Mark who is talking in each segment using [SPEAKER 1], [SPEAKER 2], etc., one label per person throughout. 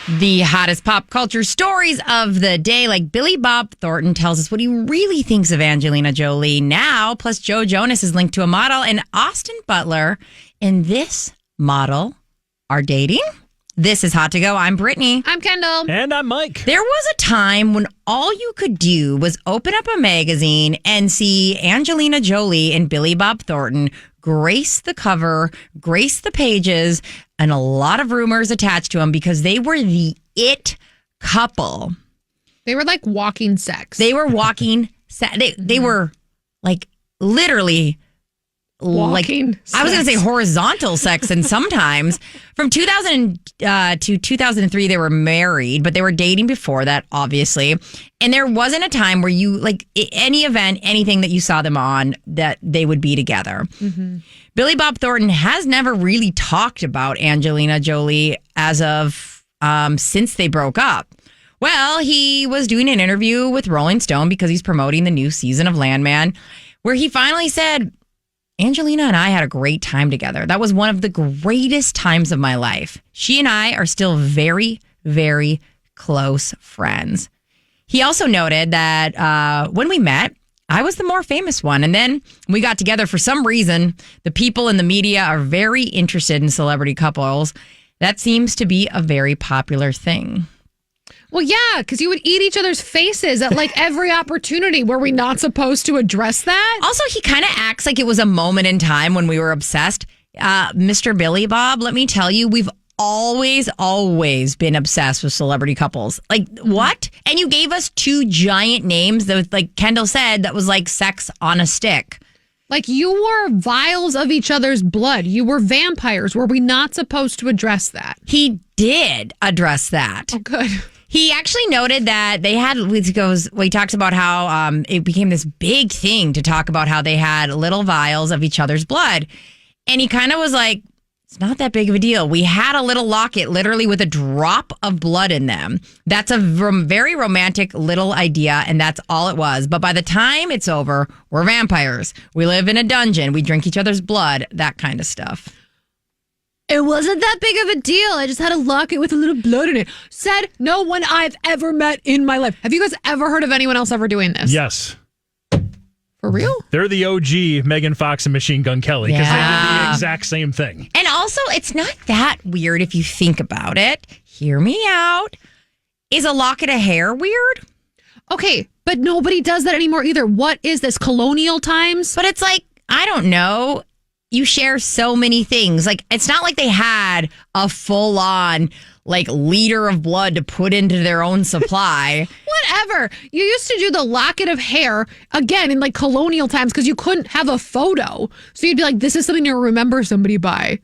[SPEAKER 1] The hottest pop culture stories of the day, like Bob Thornton tells us what he really thinks of Angelina Jolie now. Plus, Joe Jonas is linked to a model, and Austin Butler and this model are dating. This is Hot to Go. I'm Brittany.
[SPEAKER 2] I'm Kendall.
[SPEAKER 3] And I'm Mike.
[SPEAKER 1] There was a time when all you could do was open up a magazine and see Angelina Jolie and Bob Thornton grace the cover, grace the pages, and a lot of rumors attached to them because they were the it couple.
[SPEAKER 2] They were like walking sex.
[SPEAKER 1] They were walking they were like literally
[SPEAKER 2] walking sex.
[SPEAKER 1] I was going to say horizontal sex, and sometimes from 2000 to 2003 they were married, but they were dating before that, obviously. And there wasn't a time where you like any event, anything that you saw them on that they would be together. Mm-hmm. Bob Thornton has never really talked about Angelina Jolie as of since they broke up. Well, he was doing an interview with Rolling Stone because he's promoting the new season of Landman, where he finally said, Angelina and I had a great time together. That was one of the greatest times of my life. She and I are still very, very close friends. He also noted that when we met, I was the more famous one. And then we got together. For some reason, the people in the media are very interested in celebrity couples. That seems to be a very popular thing.
[SPEAKER 2] Well, yeah, because you would eat each other's faces at like every opportunity. Were we not supposed to address that?
[SPEAKER 1] Also, he kind of acts like it was a moment in time when we were obsessed. Mr. Bob, let me tell you, we've always been obsessed with celebrity couples. Like, what? And you gave us two giant names that was, like Kendall said, that was like sex on a stick.
[SPEAKER 2] Like, you were vials of each other's blood. You were vampires. Were we not supposed to address that?
[SPEAKER 1] He did address that.
[SPEAKER 2] Oh, good.
[SPEAKER 1] He actually noted that they had, he talks about how it became this big thing to talk about how they had little vials of each other's blood. And he kind of was like, it's not that big of a deal. We had a little locket literally with a drop of blood in them. That's a very romantic little idea, and that's all it was. But by the time it's over, we're vampires. We live in a dungeon. We drink each other's blood, that kind of stuff.
[SPEAKER 2] It wasn't that big of a deal. I just had a locket with a little blood in it. Said no one I've ever met in my life. Have you guys ever heard of anyone else ever doing this?
[SPEAKER 3] Yes.
[SPEAKER 2] For real?
[SPEAKER 3] They're the OG Megan Fox and Machine Gun Kelly because they did the exact same thing.
[SPEAKER 1] And also, it's not that weird if you think about it. Hear me out. Is a locket of hair weird?
[SPEAKER 2] Okay, but nobody does that anymore either. What is this, colonial times?
[SPEAKER 1] But it's like, I don't know. You share so many things. Like, it's not like they had a full-on, like, liter of blood to put into their own supply.
[SPEAKER 2] Whatever. You used to do the locket of hair, again, in, like, colonial times because you couldn't have a photo. So you'd be like, this is something to remember somebody by.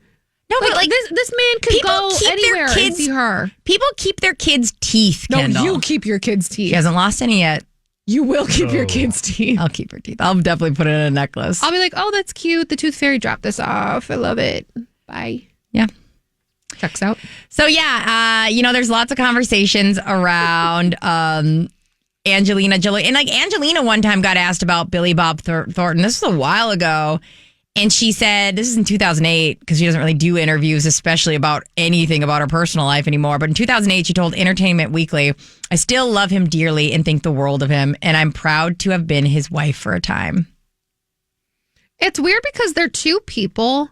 [SPEAKER 1] No, but, like,
[SPEAKER 2] this man could go anywhere and see her.
[SPEAKER 1] People keep their kids' teeth, Kendall.
[SPEAKER 2] No, you keep your kids' teeth.
[SPEAKER 1] She hasn't lost any yet.
[SPEAKER 2] You will keep your kids' teeth.
[SPEAKER 1] I'll keep her teeth. I'll definitely put it in a necklace.
[SPEAKER 2] I'll be like, oh, that's cute. The tooth fairy dropped this off. I love it. Bye.
[SPEAKER 1] Yeah.
[SPEAKER 2] Checks out.
[SPEAKER 1] So, yeah, there's lots of conversations around Angelina Jolie. And, like, Angelina one time got asked about Bob Thornton. This was a while ago. And she said, this is in 2008, because she doesn't really do interviews, especially about anything about her personal life anymore. But in 2008, she told Entertainment Weekly, I still love him dearly and think the world of him. And I'm proud to have been his wife for a time.
[SPEAKER 2] It's weird because they're two people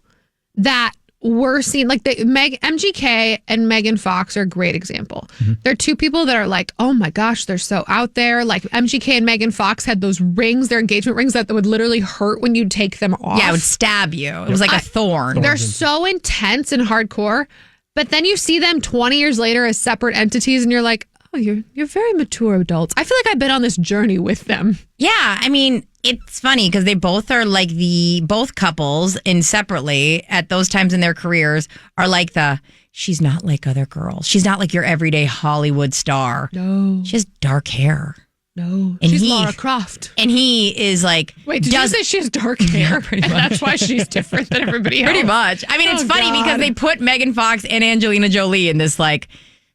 [SPEAKER 2] that were seen, like MGK and Megan Fox are a great example. Mm-hmm. They're two people that are like, oh my gosh, they're so out there. Like MGK and Megan Fox had those rings, their engagement rings that would literally hurt when you take them off.
[SPEAKER 1] Yeah, it would stab you. It was like a thorn.
[SPEAKER 2] They're so intense and hardcore. But then you see them 20 years later as separate entities and you're like, oh, you're very mature adults. I feel like I've been on this journey with them.
[SPEAKER 1] Yeah, I mean, it's funny because they both are like both couples and separately at those times in their careers are like she's not like other girls. She's not like your everyday Hollywood star.
[SPEAKER 2] No.
[SPEAKER 1] She has dark hair.
[SPEAKER 2] No. And she's Lara Croft.
[SPEAKER 1] And he is like...
[SPEAKER 2] Wait, did you say she has dark hair?
[SPEAKER 1] Yeah, pretty much.
[SPEAKER 2] And that's why she's different than everybody else?
[SPEAKER 1] Pretty much. I mean, it's funny because they put Megan Fox and Angelina Jolie in this like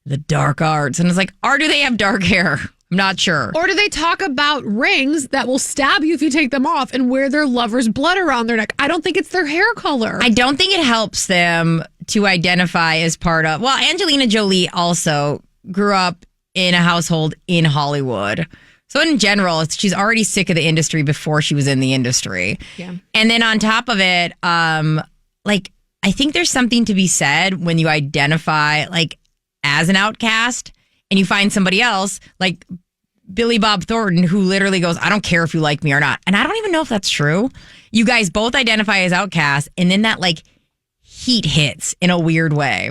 [SPEAKER 1] the dark arts. And it's like, or do they have dark hair? I'm not sure.
[SPEAKER 2] Or do they talk about rings that will stab you if you take them off and wear their lover's blood around their neck? I don't think it's their hair color.
[SPEAKER 1] I don't think it helps them to identify as part of. Well, Angelina Jolie also grew up in a household in Hollywood. So in general, she's already sick of the industry before she was in the industry.
[SPEAKER 2] Yeah.
[SPEAKER 1] And then on top of it, like, I think there's something to be said when you identify like as an outcast and you find somebody else like Billy Bob Thornton, who literally goes, I don't care if you like me or not. And I don't even know if that's true. You guys both identify as outcasts, and then that like heat hits in a weird way.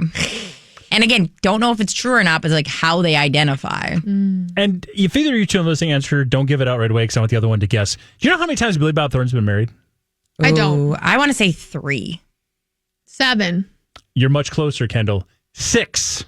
[SPEAKER 1] And again, don't know if it's true or not, but it's like how they identify.
[SPEAKER 3] And if either of you two know this answer, don't give it out right away because I want the other one to guess. Do you know how many times Billy Bob Thornton's been married?
[SPEAKER 2] I don't.
[SPEAKER 1] Ooh, I want to say 3.
[SPEAKER 2] 7.
[SPEAKER 3] You're much closer, Kendall. 6.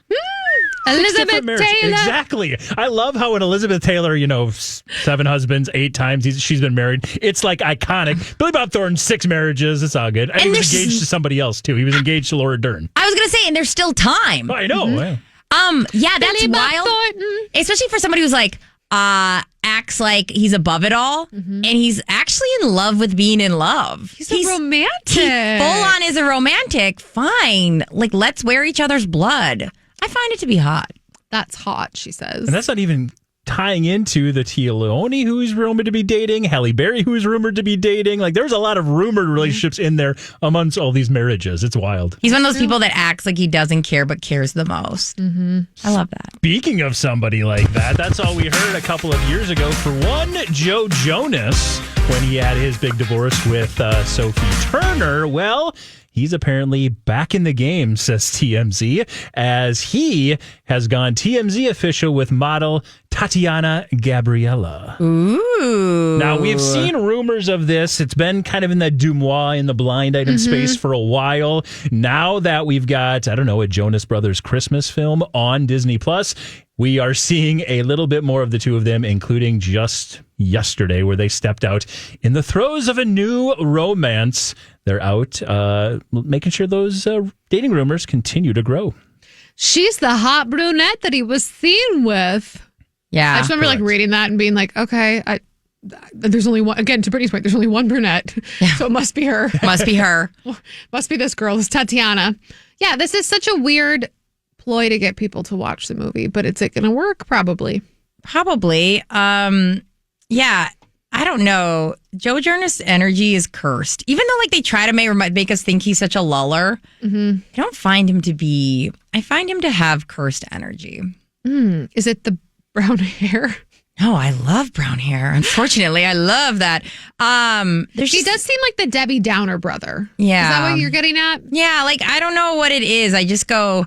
[SPEAKER 2] Elizabeth Taylor.
[SPEAKER 3] Exactly. I love how when Elizabeth Taylor, 7 husbands, 8 times she's been married. It's like iconic. Billy Bob Thornton, 6 marriages. It's all good. And he was engaged to somebody else too. He was engaged to Laura Dern.
[SPEAKER 1] I was gonna say, and there's still time.
[SPEAKER 3] I know.
[SPEAKER 1] Yeah, that's
[SPEAKER 2] Billy Bob
[SPEAKER 1] wild.
[SPEAKER 2] Thornton.
[SPEAKER 1] Especially for somebody who's like acts like he's above it all, and he's actually in love with being in love.
[SPEAKER 2] He's a romantic.
[SPEAKER 1] He full on is a romantic. Fine, like let's wear each other's blood. I find it to be hot.
[SPEAKER 2] That's hot, she says.
[SPEAKER 3] And that's not even tying into the Tia Leone, who's rumored to be dating, Halle Berry, who's rumored to be dating. Like, there's a lot of rumored relationships in there amongst all these marriages. It's wild.
[SPEAKER 1] He's one of those people that acts like he doesn't care, but cares the most. I love that.
[SPEAKER 3] Speaking of somebody like that, that's all we heard a couple of years ago. For one, Joe Jonas, when he had his big divorce with Sophie Turner. Well, he's apparently back in the game, says TMZ, as he has gone TMZ official with model Tatiana Gabriella.
[SPEAKER 1] Ooh.
[SPEAKER 3] Now, we have seen rumors of this. It's been kind of in the Dumois, in the blind item space for a while. Now that we've got, a Jonas Brothers Christmas film on Disney+, we are seeing a little bit more of the two of them, including just yesterday, where they stepped out in the throes of a new romance. They're out making sure those dating rumors continue to grow.
[SPEAKER 2] She's the hot brunette that he was seen with.
[SPEAKER 1] Yeah.
[SPEAKER 2] I just remember like reading that and being like, okay, there's only one. Again, to Brittany's point, there's only one brunette, so it must be her.
[SPEAKER 1] Must be her.
[SPEAKER 2] Must be this girl, this Tatiana. Yeah, this is such a weird ploy to get people to watch the movie, but it's going to work probably.
[SPEAKER 1] Probably. Yeah, I don't know. Joe Jonas' energy is cursed. Even though like they try to make us think he's such a luller, I don't find him to be. I find him to have cursed energy.
[SPEAKER 2] Is it the brown hair?
[SPEAKER 1] No, I love brown hair. Unfortunately, I love that.
[SPEAKER 2] He does seem like the Debbie Downer brother.
[SPEAKER 1] Yeah.
[SPEAKER 2] Is that what you're getting at?
[SPEAKER 1] Yeah, like I don't know what it is. I just go,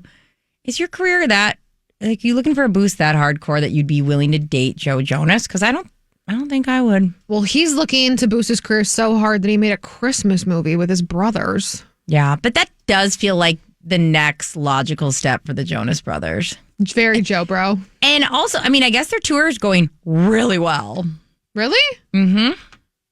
[SPEAKER 1] is your career that, like, you looking for a boost that hardcore that you'd be willing to date Joe Jonas? Because I don't think I would.
[SPEAKER 2] Well, he's looking to boost his career so hard that he made a Christmas movie with his brothers.
[SPEAKER 1] Yeah, but that does feel like the next logical step for the Jonas Brothers.
[SPEAKER 2] Very Joe bro.
[SPEAKER 1] And also, I mean, I guess their tour is going really well.
[SPEAKER 2] Really?
[SPEAKER 1] Mm-hmm.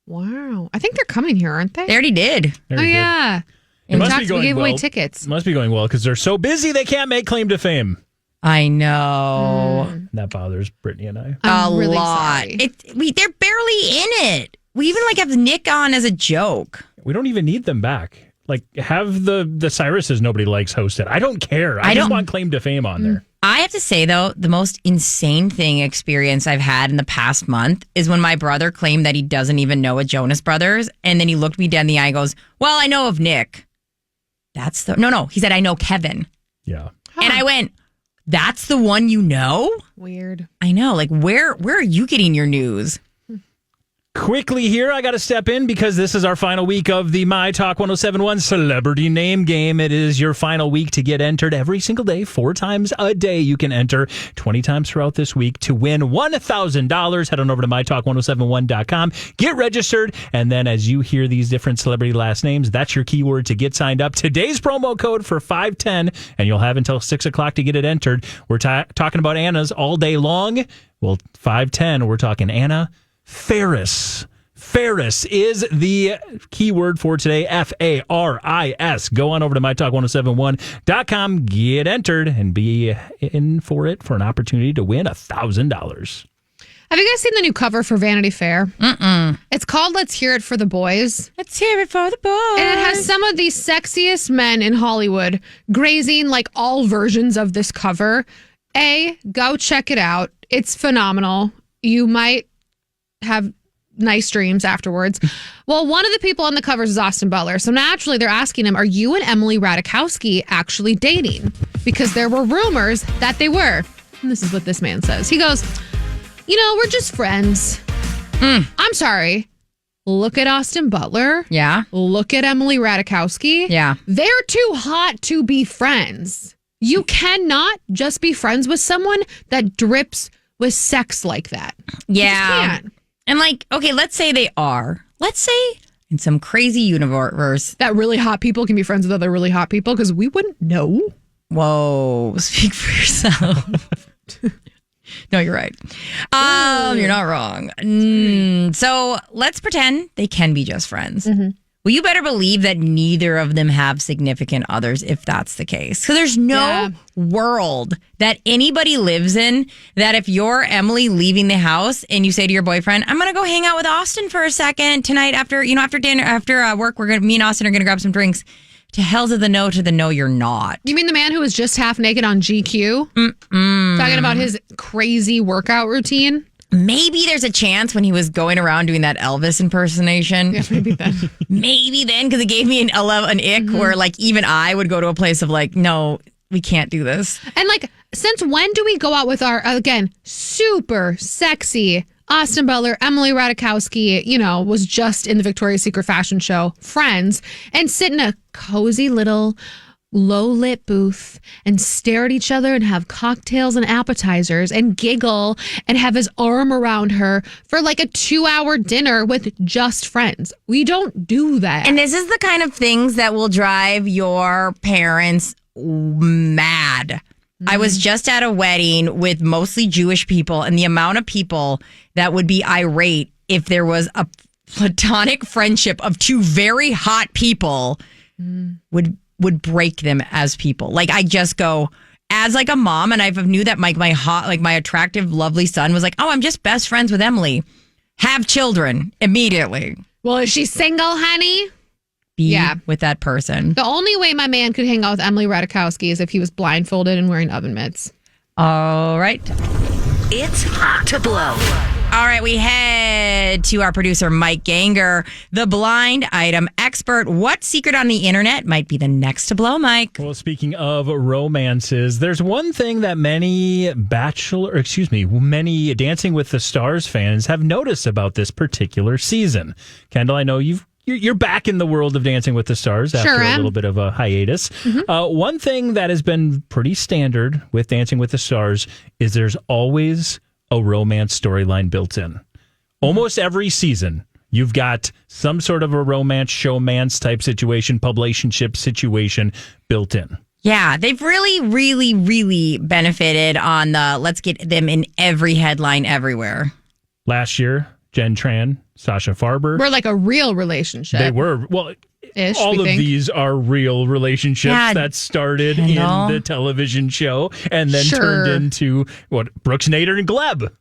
[SPEAKER 2] Wow. I think they're coming here, aren't they?
[SPEAKER 1] They already did.
[SPEAKER 2] Yeah.
[SPEAKER 3] It must be
[SPEAKER 2] we
[SPEAKER 3] going
[SPEAKER 2] gave away
[SPEAKER 3] well.
[SPEAKER 2] tickets.
[SPEAKER 3] It must be going well because they're so busy they can't make claim to fame.
[SPEAKER 1] I know.
[SPEAKER 3] That bothers Brittany and I.
[SPEAKER 2] I'm really
[SPEAKER 1] lot.
[SPEAKER 2] sorry.
[SPEAKER 1] They're barely in it. We even like have Nick on as a joke.
[SPEAKER 3] We don't even need them back. Like, have the Cyruses nobody likes hosted. I don't care. I just want claim to fame on there.
[SPEAKER 1] I have to say, though, the most insane experience I've had in the past month is when my brother claimed that he doesn't even know a Jonas Brothers. And then he looked me dead in the eye and goes, well, I know of Nick. No. He said, I know Kevin.
[SPEAKER 3] Yeah.
[SPEAKER 1] And I went, that's the one you know?
[SPEAKER 2] Weird.
[SPEAKER 1] I know. Like, where are you getting your news?
[SPEAKER 3] Quickly here, I got to step in because this is our final week of the My Talk 1071 Celebrity Name Game. It is your final week to get entered every single day, 4 times a day. You can enter 20 times throughout this week to win $1,000. Head on over to mytalk1071.com, get registered, and then as you hear these different celebrity last names, that's your keyword to get signed up. Today's promo code for 510, and you'll have until 6 o'clock to get it entered. We're talking about Anna's all day long. Well, 510, we're talking Anna Faris. Faris is the keyword for today. Faris. Go on over to mytalk1071.com, get entered, and be in for it for an opportunity to win $1,000.
[SPEAKER 2] Have you guys seen the new cover for Vanity Fair? Mm-mm. It's called Let's Hear It for the Boys.
[SPEAKER 1] Let's hear it for the boys.
[SPEAKER 2] And it has some of the sexiest men in Hollywood grazing like all versions of this cover. Go check it out. It's phenomenal. You might have nice dreams afterwards. Well, one of the people on the covers is Austin Butler. So naturally, they're asking him, are you and Emily Ratajkowski actually dating? Because there were rumors that they were. And this is what this man says. He goes, we're just friends. I'm sorry. Look at Austin Butler.
[SPEAKER 1] Yeah.
[SPEAKER 2] Look at Emily Ratajkowski.
[SPEAKER 1] Yeah.
[SPEAKER 2] They're too hot to be friends. You cannot just be friends with someone that drips with sex like that.
[SPEAKER 1] Yeah.
[SPEAKER 2] You just can't.
[SPEAKER 1] And okay, let's say they are. Let's say in some crazy universe
[SPEAKER 2] that really hot people can be friends with other really hot people because we wouldn't know.
[SPEAKER 1] Whoa, speak for yourself. No, you're right. You're not wrong. So let's pretend they can be just friends. Mm-hmm. Well, you better believe that neither of them have significant others if that's the case. Because there's no world that anybody lives in that if you're Emily leaving the house and you say to your boyfriend, I'm going to go hang out with Austin for a second tonight after dinner, after work, me and Austin are going to grab some drinks. To hell to the no, you're not.
[SPEAKER 2] You mean the man who was just half naked on GQ? Talking about his crazy workout routine?
[SPEAKER 1] Maybe there's a chance when he was going around doing that Elvis impersonation.
[SPEAKER 2] Yeah, maybe then.
[SPEAKER 1] Maybe then, because it gave me an ick where even I would go to a place of no, we can't do this.
[SPEAKER 2] And since when do we go out with our, again, super sexy Austin Butler, Emily Ratajkowski, was just in the Victoria's Secret fashion show, friends, and sit in a cozy little low-lit booth and stare at each other and have cocktails and appetizers and giggle and have his arm around her for a 2-hour dinner with just friends. We don't do that.
[SPEAKER 1] And this is the kind of things that will drive your parents mad. I was just at a wedding with mostly Jewish people, and the amount of people that would be irate if there was a platonic friendship of two very hot people would break them as people. I just go as a mom, and I knew that my hot, my attractive, lovely son was oh, I'm just best friends with Emily. Have children immediately.
[SPEAKER 2] Well, is she single, honey?
[SPEAKER 1] Be with that person.
[SPEAKER 2] The only way my man could hang out with Emily Ratajkowski is if he was blindfolded and wearing oven mitts.
[SPEAKER 1] All right.
[SPEAKER 4] It's hot to blow.
[SPEAKER 1] All right, we head to our producer, Mike Ganger, the blind item expert. What secret on the internet might be the next to blow, Mike?
[SPEAKER 3] Well, speaking of romances, there's one thing that many Dancing with the Stars fans have noticed about this particular season. Kendall, I know you're back in the world of Dancing with the Stars after a little bit of a hiatus. Mm-hmm. One thing that has been pretty standard with Dancing with the Stars is there's always a romance storyline built in. Almost every season, you've got some sort of a romance, showmance type situation, publicationship situation built in.
[SPEAKER 1] Yeah, they've really, really, really benefited on the let's get them in every headline everywhere.
[SPEAKER 3] Last year, Jen Tran, Sasha Farber.
[SPEAKER 2] We're a real relationship.
[SPEAKER 3] They were. Well, all of these are real relationships that started in the television show and then turned into Brooks, Nader, and Gleb.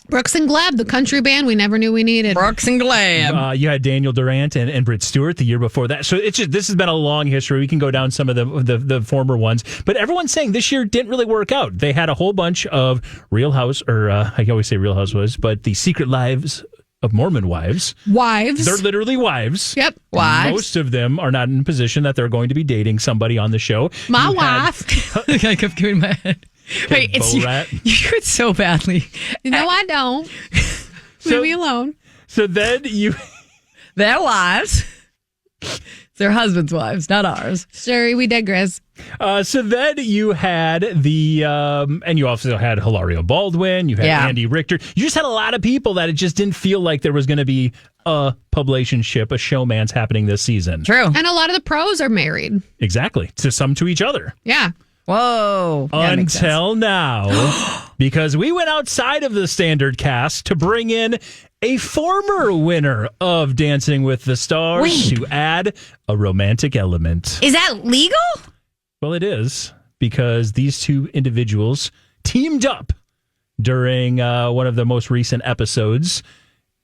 [SPEAKER 2] Brooks and Gleb, the country band we never knew we needed.
[SPEAKER 1] Brooks and Gleb.
[SPEAKER 3] You had Daniel Durant and Britt Stewart the year before that. So this has been a long history. We can go down some of the former ones. But everyone's saying this year didn't really work out. They had a whole bunch of Real House, or I always say Real Housewives, but the Secret Lives of Mormon wives.
[SPEAKER 2] Wives.
[SPEAKER 3] They're literally wives.
[SPEAKER 2] Yep.
[SPEAKER 1] Wives.
[SPEAKER 3] Most of them are not in a position that they're going to be dating somebody on the show.
[SPEAKER 2] My wife.
[SPEAKER 1] I kept giving my head. Wait, it's you do it so badly.
[SPEAKER 2] No, I don't. Leave me alone.
[SPEAKER 3] So then
[SPEAKER 1] their wives. It's their husbands' wives, not ours.
[SPEAKER 2] Sorry, we digress.
[SPEAKER 3] So then you had and you also had Hilario Baldwin, you had Andy Richter. You just had a lot of people that it just didn't feel like there was going to be a publicationship, a showmance happening this season.
[SPEAKER 1] True.
[SPEAKER 2] And a lot of the pros are married.
[SPEAKER 3] Exactly. To some to each other.
[SPEAKER 2] Yeah.
[SPEAKER 1] Whoa.
[SPEAKER 3] Until now, because we went outside of the standard cast to bring in a former winner of Dancing with the Stars to add a romantic element.
[SPEAKER 1] Is that legal?
[SPEAKER 3] Well, it is, because these two individuals teamed up during one of the most recent episodes.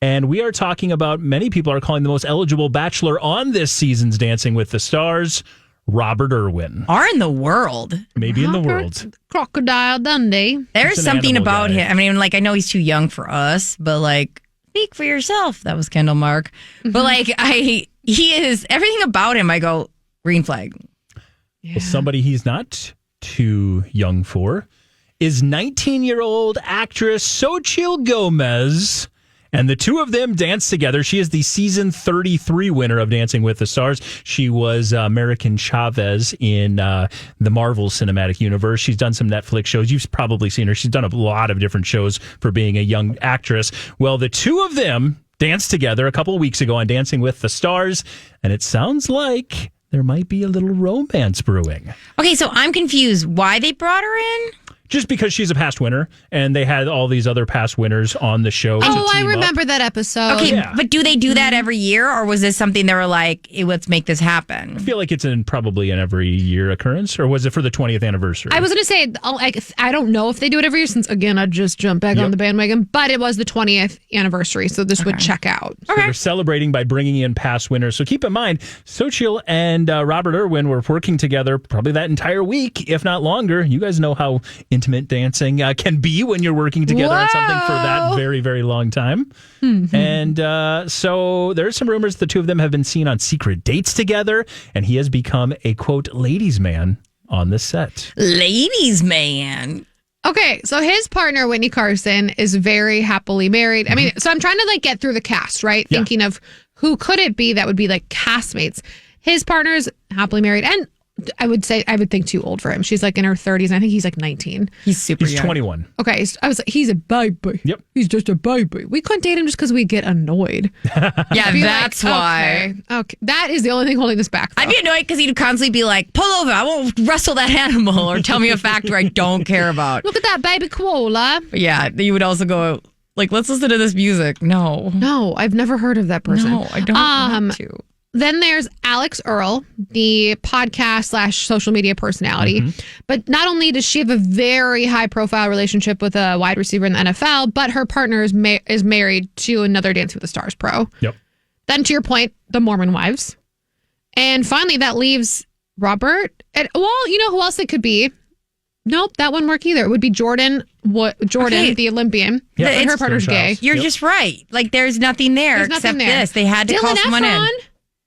[SPEAKER 3] And we are talking about, many people are calling the most eligible bachelor on this season's Dancing with the Stars, Robert Irwin.
[SPEAKER 1] Are in the world.
[SPEAKER 3] Maybe in the world.
[SPEAKER 2] Crocodile Dundee.
[SPEAKER 1] There's
[SPEAKER 3] an
[SPEAKER 1] something
[SPEAKER 3] animal
[SPEAKER 1] about
[SPEAKER 3] guy.
[SPEAKER 1] him. I mean, like, I know he's too young for us, but like, speak for yourself. That was Kendall Mark. But like, he is, everything about him, I go, green flag.
[SPEAKER 2] Yeah.
[SPEAKER 3] Well, somebody he's not too young for is 19-year-old actress Xochitl Gomez. And the two of them dance together. She is the season 33 winner of Dancing with the Stars. She was American Chavez in the Marvel Cinematic Universe. She's done some Netflix shows. You've probably seen her. She's done a lot of different shows for being a young actress. Well, the two of them danced together a couple of weeks ago on Dancing with the Stars. And it sounds like there might be a little romance brewing.
[SPEAKER 1] Okay, so I'm confused. Why they brought her in?
[SPEAKER 3] Just because she's a past winner, and they had all these other past winners on the show.
[SPEAKER 2] Oh, I remember that episode.
[SPEAKER 1] Okay,
[SPEAKER 3] yeah.
[SPEAKER 1] but do they do that every year, or was this something they were like, hey, let's make this happen?
[SPEAKER 3] I feel like it's probably an every year occurrence, or was it for the 20th anniversary?
[SPEAKER 2] I was going to say, I don't know if they do it every year since, again, I just jumped back on the bandwagon, but it was the 20th anniversary, so this would check out.
[SPEAKER 3] So they're celebrating by bringing in past winners. So keep in mind, Xochitl and Robert Irwin were working together probably that entire week, if not longer. You guys know how intimate dancing can be when you're working together on something for that very, very long time. Mm-hmm. And so there's some rumors the two of them have been seen on secret dates together, and he has become a, quote, ladies' man on the set.
[SPEAKER 1] Ladies' man.
[SPEAKER 2] Okay, so his partner, Whitney Carson, is very happily married. I mean, so I'm trying to like get through the cast, right?
[SPEAKER 3] Yeah.
[SPEAKER 2] Thinking of who could it be that would be like castmates. His partner's happily married, and I would think too old for him. She's like in her 30s, and I think he's like 19.
[SPEAKER 1] He's super
[SPEAKER 3] He's
[SPEAKER 1] young.
[SPEAKER 3] 21.
[SPEAKER 2] Okay, I was like, he's a baby.
[SPEAKER 3] Yep.
[SPEAKER 2] He's just a baby. We couldn't date him just because we get annoyed.
[SPEAKER 1] Yeah,
[SPEAKER 2] Be
[SPEAKER 1] that's
[SPEAKER 2] like,
[SPEAKER 1] why.
[SPEAKER 2] Okay, that is the only thing holding this back. Though.
[SPEAKER 1] I'd be annoyed because he'd constantly be like, pull over, I won't wrestle that animal, or tell me a fact where I don't care about.
[SPEAKER 2] Look at that baby koala.
[SPEAKER 1] But yeah, you would also go, like, let's listen to this music. No.
[SPEAKER 2] No, I've never heard of that person.
[SPEAKER 1] No, I don't want to.
[SPEAKER 2] Then there's Alex Earl, the podcast / social media personality.
[SPEAKER 3] Mm-hmm.
[SPEAKER 2] But not only does she have a very high profile relationship with a wide receiver in the NFL, but her partner is married to another Dancing with the Stars pro.
[SPEAKER 3] Yep.
[SPEAKER 2] Then to your point, the Mormon wives. And finally, that leaves Robert. And, well, you know who else it could be? Nope, that wouldn't work either. It would be Jordan,
[SPEAKER 1] Okay.
[SPEAKER 2] the Olympian.
[SPEAKER 3] Yeah,
[SPEAKER 2] and her
[SPEAKER 3] it's
[SPEAKER 2] partner's
[SPEAKER 3] Jordan
[SPEAKER 2] gay.
[SPEAKER 3] Charles.
[SPEAKER 1] You're
[SPEAKER 3] Yep.
[SPEAKER 1] just right. Like, there's nothing there
[SPEAKER 2] There's
[SPEAKER 1] except
[SPEAKER 2] nothing there.
[SPEAKER 1] this. They had to call
[SPEAKER 2] Dylan
[SPEAKER 1] someone
[SPEAKER 2] Efron?
[SPEAKER 1] in.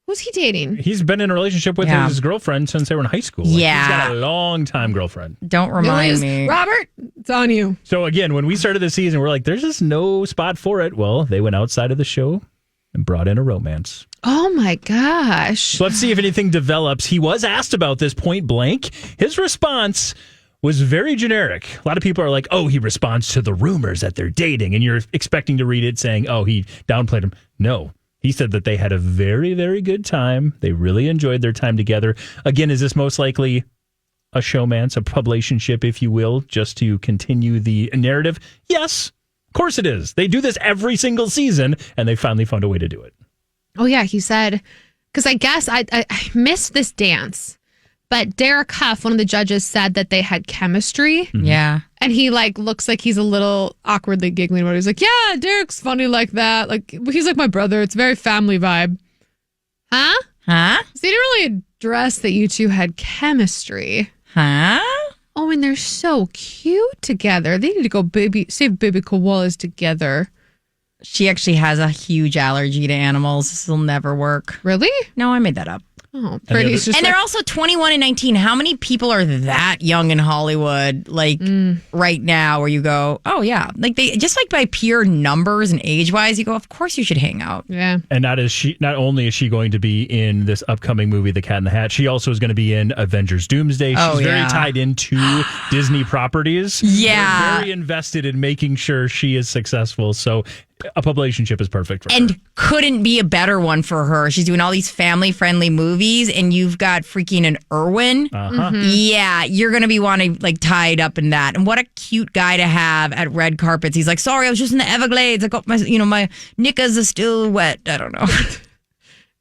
[SPEAKER 2] Who's he dating?
[SPEAKER 3] He's been in a relationship with
[SPEAKER 1] Yeah.
[SPEAKER 3] his girlfriend since they were in high school.
[SPEAKER 1] Yeah.
[SPEAKER 3] He's got a long-time girlfriend.
[SPEAKER 1] Don't remind me.
[SPEAKER 2] Robert, it's on you.
[SPEAKER 3] So again, when we started the season, we're like, there's just no spot for it. Well, they went outside of the show and brought in a romance.
[SPEAKER 2] Oh my gosh.
[SPEAKER 3] So let's see if anything develops. He was asked about this point blank. His response was very generic. A lot of people are like, oh, he responds to the rumors that they're dating. And you're expecting to read it saying, oh, he downplayed him. No. He said that they had a very, very good time. They really enjoyed their time together. Again, is this most likely a showmance, a publicationship, if you will, just to continue the narrative? Yes, of course it is. They do this every single season, and they finally found a way to do it.
[SPEAKER 2] Oh yeah, he said, because I guess I missed this dance, but Derek Huff, one of the judges, said that they had chemistry.
[SPEAKER 1] Yeah.
[SPEAKER 2] And he like looks like he's a little awkwardly giggling about it. He's like, yeah, Derek's funny like that. Like he's like my brother. It's very family vibe. Huh?
[SPEAKER 1] Huh?
[SPEAKER 2] So he didn't really address that you two had chemistry.
[SPEAKER 1] Huh?
[SPEAKER 2] Oh, and they're so cute together. They need to go save baby koalas together.
[SPEAKER 1] She actually has a huge allergy to animals. This will never work.
[SPEAKER 2] Really?
[SPEAKER 1] No, I made that up.
[SPEAKER 2] Oh, Brady's just
[SPEAKER 1] And they're also 21 and 19. How many people are that young in Hollywood, like right now, where you go, oh, yeah. Like they just like by pure numbers and age wise, you go, of course you should hang out.
[SPEAKER 2] yeah.
[SPEAKER 3] And not only is she going to be in this upcoming movie, The Cat in the Hat, she also is going to be in Avengers Doomsday. She's very tied into Disney properties.
[SPEAKER 1] Yeah.
[SPEAKER 3] They're very invested in making sure she is successful. So a publicationship is perfect for her.
[SPEAKER 1] And couldn't be a better one for her. She's doing all these family friendly movies, and you've got freaking an Irwin.
[SPEAKER 3] Uh-huh.
[SPEAKER 1] Yeah, you're going to be wanting like tied up in that. And what a cute guy to have at red carpets. He's like, sorry, I was just in the Everglades. I got my knickers are still wet. I don't know.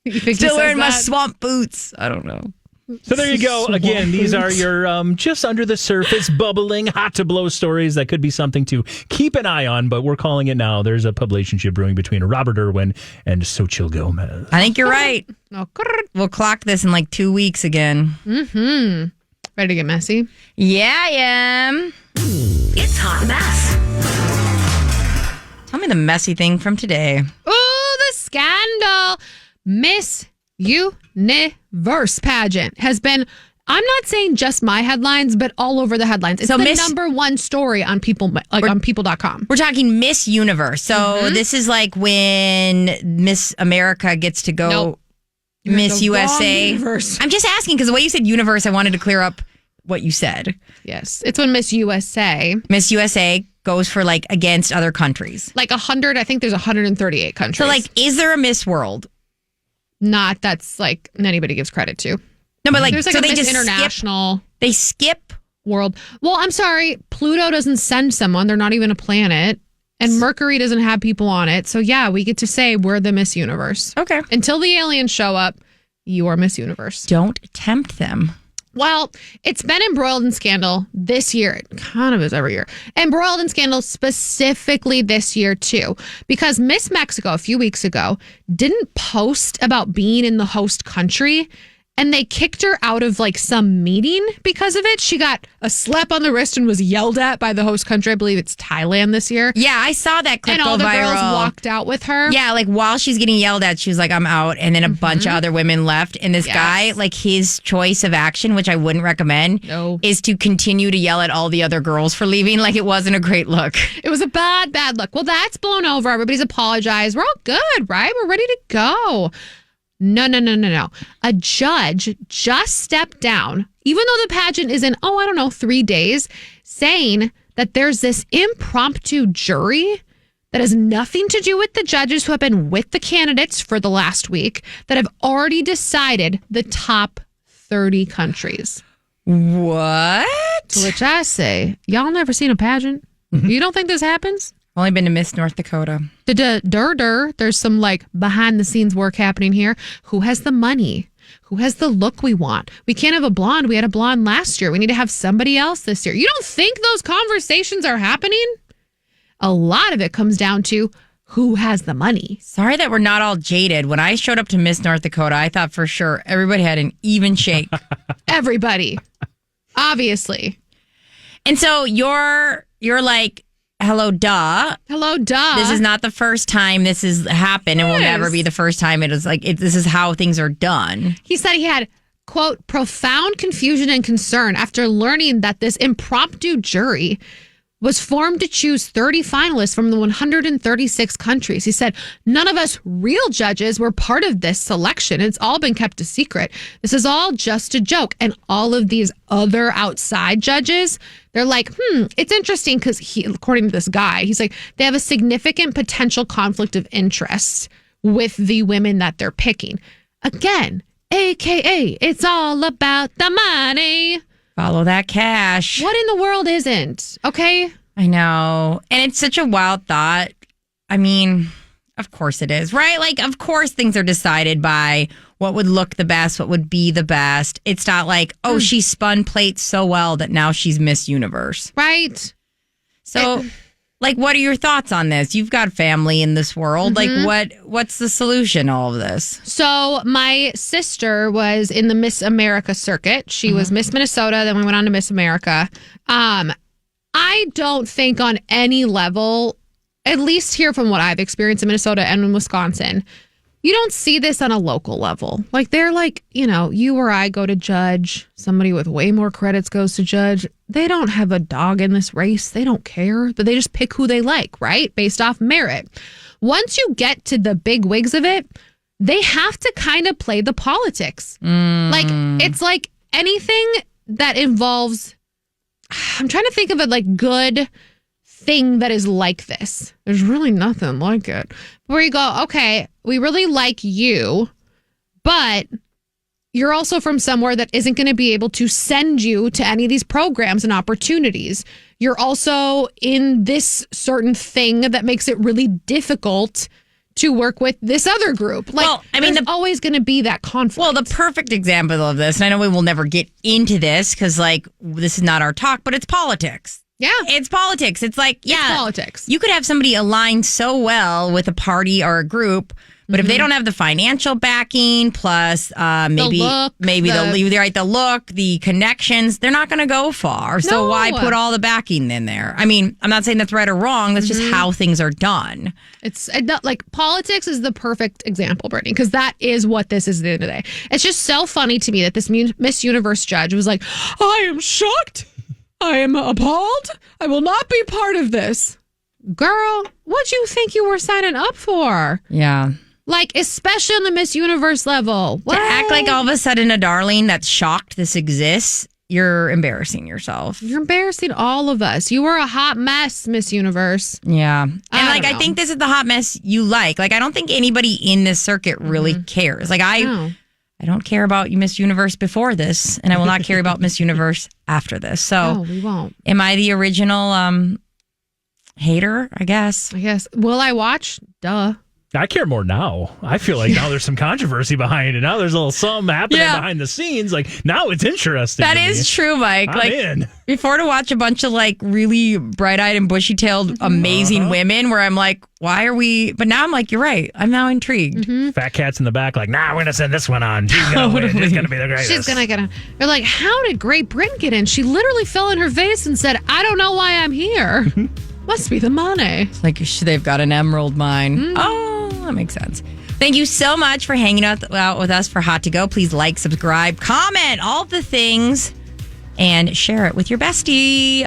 [SPEAKER 2] You think he
[SPEAKER 1] Still
[SPEAKER 2] says
[SPEAKER 1] wearing my
[SPEAKER 2] that?
[SPEAKER 1] swamp boots. I don't know.
[SPEAKER 3] So there you go. Again, these are your just under the surface, bubbling, hot to blow stories that could be something to keep an eye on, but we're calling it now. There's a publicationship brewing between Robert Irwin and Xochitl Gomez.
[SPEAKER 1] I think you're right. We'll clock this in like 2 weeks again.
[SPEAKER 2] Mm-hmm. Ready to get messy?
[SPEAKER 1] Yeah, I am.
[SPEAKER 4] It's Hot Mess.
[SPEAKER 1] Tell me the messy thing from today.
[SPEAKER 2] Oh, the scandal. Miss Universe pageant has been, I'm not saying just my headlines, but all over the headlines. It's the number one story on on people.com.
[SPEAKER 1] We're talking Miss Universe. So this is like when Miss America gets to go.
[SPEAKER 2] Nope.
[SPEAKER 1] Miss USA.
[SPEAKER 2] Universe.
[SPEAKER 1] I'm just asking because the way you said universe, I wanted to clear up what you said.
[SPEAKER 2] Yes. It's when Miss USA
[SPEAKER 1] goes for like against other countries.
[SPEAKER 2] Like 100, I think there's 138 countries.
[SPEAKER 1] So like, is there a Miss World?
[SPEAKER 2] Not that's like anybody gives credit to.
[SPEAKER 1] No, but like,
[SPEAKER 2] there's like
[SPEAKER 1] so
[SPEAKER 2] a
[SPEAKER 1] they
[SPEAKER 2] Miss
[SPEAKER 1] just
[SPEAKER 2] International.
[SPEAKER 1] They skip
[SPEAKER 2] world. Well, I'm sorry. Pluto doesn't send someone. They're not even a planet. And Mercury doesn't have people on it. So yeah, we get to say we're the Miss Universe.
[SPEAKER 1] Okay.
[SPEAKER 2] Until the aliens show up, you are Miss Universe.
[SPEAKER 1] Don't tempt them.
[SPEAKER 2] Well, it's been embroiled in scandal this year. It kind of is every year. Embroiled in scandal specifically this year, too. Because Miss Mexico, a few weeks ago, didn't post about being in the host country. And they kicked her out of like some meeting because of it. She got a slap on the wrist and was yelled at by the host country. I believe it's Thailand this year.
[SPEAKER 1] Yeah, I saw that clip
[SPEAKER 2] and all
[SPEAKER 1] go
[SPEAKER 2] the
[SPEAKER 1] viral.
[SPEAKER 2] girls walked out with her.
[SPEAKER 1] Yeah, like while she's getting yelled at, she was like, I'm out. And then a bunch of other women left. And this guy, like his choice of action, which I wouldn't recommend, is to continue to yell at all the other girls for leaving. Like it wasn't a great look.
[SPEAKER 2] It was a bad look. Well, that's blown over. Everybody's apologized. We're all good, right? We're ready to go. No. A judge just stepped down, even though the pageant is in, 3 days, saying that there's this impromptu jury that has nothing to do with the judges who have been with the candidates for the last week that have already decided the top 30 countries.
[SPEAKER 1] What?
[SPEAKER 2] To which I say, y'all never seen a pageant? You don't think this happens?
[SPEAKER 1] Only been to Miss North Dakota.
[SPEAKER 2] There's some like behind the scenes work happening here. Who has the money? Who has the look we want? We can't have a blonde. We had a blonde last year. We need to have somebody else this year. You don't think those conversations are happening? A lot of it comes down to who has the money.
[SPEAKER 1] Sorry that we're not all jaded. When I showed up to Miss North Dakota, I thought for sure everybody had an even shake.
[SPEAKER 2] Everybody. Obviously.
[SPEAKER 1] And so you're like, hello, duh. This is not the first time this has happened and will never be the first time. It is like, this is how things are done.
[SPEAKER 2] He said he had, quote, profound confusion and concern after learning that this impromptu jury was formed to choose 30 finalists from the 136 countries. He said, none of us real judges were part of this selection. It's all been kept a secret. This is all just a joke. And all of these other outside judges, they're like, it's interesting because according to this guy, he's like, they have a significant potential conflict of interest with the women that they're picking. Again, AKA, it's all about the money.
[SPEAKER 1] Follow that cash.
[SPEAKER 2] What in the world isn't? Okay.
[SPEAKER 1] I know. And it's such a wild thought. I mean, of course it is, right? Like, of course things are decided by what would look the best, what would be the best. It's not like, she spun plates so well that now she's Miss Universe.
[SPEAKER 2] Right.
[SPEAKER 1] So, like, what are your thoughts on this? You've got family in this world. Like, what's the solution to all of this?
[SPEAKER 2] So my sister was in the Miss America circuit. She was Miss Minnesota. Then we went on to Miss America. I don't think on any level, at least here from what I've experienced in Minnesota and in Wisconsin, you don't see this on a local level. Like they're like, you or I go to judge. Somebody with way more credits goes to judge. They don't have a dog in this race. They don't care, but they just pick who they like, right? Based off merit. Once you get to the big wigs of it, they have to kind of play the politics. Like it's like anything that involves, I'm trying to think of a like good thing that is like this. There's really nothing like it. Where you go, okay, we really like you, but you're also from somewhere that isn't going to be able to send you to any of these programs and opportunities. You're also in this certain thing that makes it really difficult to work with this other group. Like,
[SPEAKER 1] Well, I mean,
[SPEAKER 2] there's always going to be that conflict.
[SPEAKER 1] Well, the perfect example of this, and I know we will never get into this because, like, this is not our talk, but it's politics.
[SPEAKER 2] yeah,
[SPEAKER 1] It's politics. It's like,
[SPEAKER 2] it's politics.
[SPEAKER 1] you could have somebody align so well with a party or a group, but if they don't have the financial backing, plus maybe the look, the connections, they're not going to go far. So
[SPEAKER 2] No.
[SPEAKER 1] why put all the backing in there? I mean, I'm not saying that's right or wrong. That's just how things are done.
[SPEAKER 2] It's like politics is the perfect example, Brittany, because that is what this is at the end of the day. It's just so funny to me that this Miss Universe judge was like, I am shocked. I am appalled. I will not be part of this. Girl, what do you think you were signing up for?
[SPEAKER 1] Yeah.
[SPEAKER 2] Like, especially on the Miss Universe level.
[SPEAKER 1] To act like all of a sudden a darling that's shocked this exists, you're embarrassing yourself.
[SPEAKER 2] You're embarrassing all of us. You were a hot mess, Miss Universe.
[SPEAKER 1] Yeah. And
[SPEAKER 2] I
[SPEAKER 1] I think this is the hot mess you like. Like, I don't think anybody in this circuit really cares. Like, I don't care about Miss Universe before this, and I will not care about Miss Universe after this. So,
[SPEAKER 2] No, we won't.
[SPEAKER 1] am I the original hater, I guess?
[SPEAKER 2] I guess. Will I watch? Duh.
[SPEAKER 3] I care more now. I feel like now there's some controversy behind it. Now there's a little something happening behind the scenes. Like, now it's interesting.
[SPEAKER 1] That is true, Mike.
[SPEAKER 3] I'm in.
[SPEAKER 1] Before, to watch a bunch of like really bright-eyed and bushy-tailed amazing women where I'm like, why are we? But now I'm like, you're right. I'm now intrigued.
[SPEAKER 3] Fat cat's in the back like, nah, we're going to send this one on. She's going to win. She's going to be the greatest.
[SPEAKER 2] She's gonna get in. They're like, how did Great Britain get in? She literally fell in her face and said, I don't know why I'm here. Must be the money.
[SPEAKER 1] Like, they've got an emerald mine. Oh, that makes sense. Thank you so much for hanging out with us for Hot to Go. Please like, subscribe, comment, all the things, and share it with your bestie.